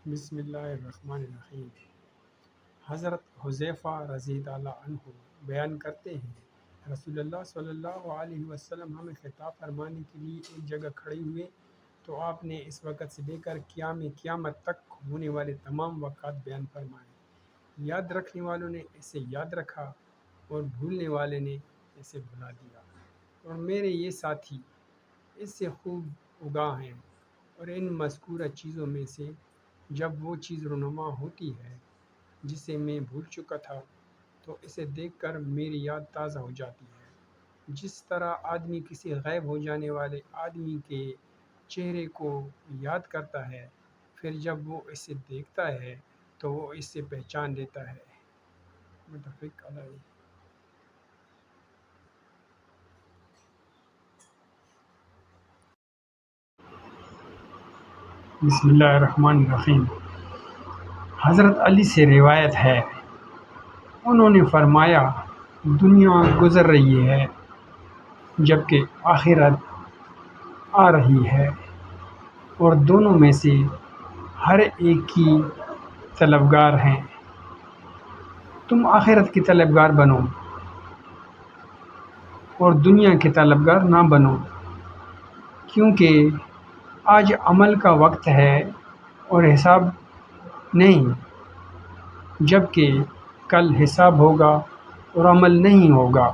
بسم اللہ الرحمن الرحیم۔ حضرت حذیفہ رضی اللہ عنہ بیان کرتے ہیں، رسول اللہ صلی اللہ علیہ وسلم ہمیں خطاب فرمانے کے لیے ایک جگہ کھڑے ہوئے تو آپ نے اس وقت سے لے کر قیامت تک ہونے والے تمام واقعات بیان فرمائے۔ یاد رکھنے والوں نے اسے یاد رکھا اور بھولنے والے نے اسے بھلا دیا، اور میرے یہ ساتھی اس سے خوب آگاہ ہیں۔ اور ان مذکورہ چیزوں میں سے جب وہ چیز رونما ہوتی ہے جسے میں بھول چکا تھا تو اسے دیکھ کر میری یاد تازہ ہو جاتی ہے، جس طرح آدمی کسی غائب ہو جانے والے آدمی کے چہرے کو یاد کرتا ہے، پھر جب وہ اسے دیکھتا ہے تو وہ اسے پہچان لیتا ہے۔ متفق علیہ۔ بسم اللہ الرحمن الرحیم۔ حضرت علی سے روایت ہے، انہوں نے فرمایا، دنیا گزر رہی ہے جبکہ آخرت آ رہی ہے، اور دونوں میں سے ہر ایک کی طلبگار ہیں۔ تم آخرت کی طلبگار بنو اور دنیا کے طلبگار نہ بنو، کیونکہ آج عمل کا وقت ہے اور حساب نہیں، جبکہ کل حساب ہوگا اور عمل نہیں ہوگا۔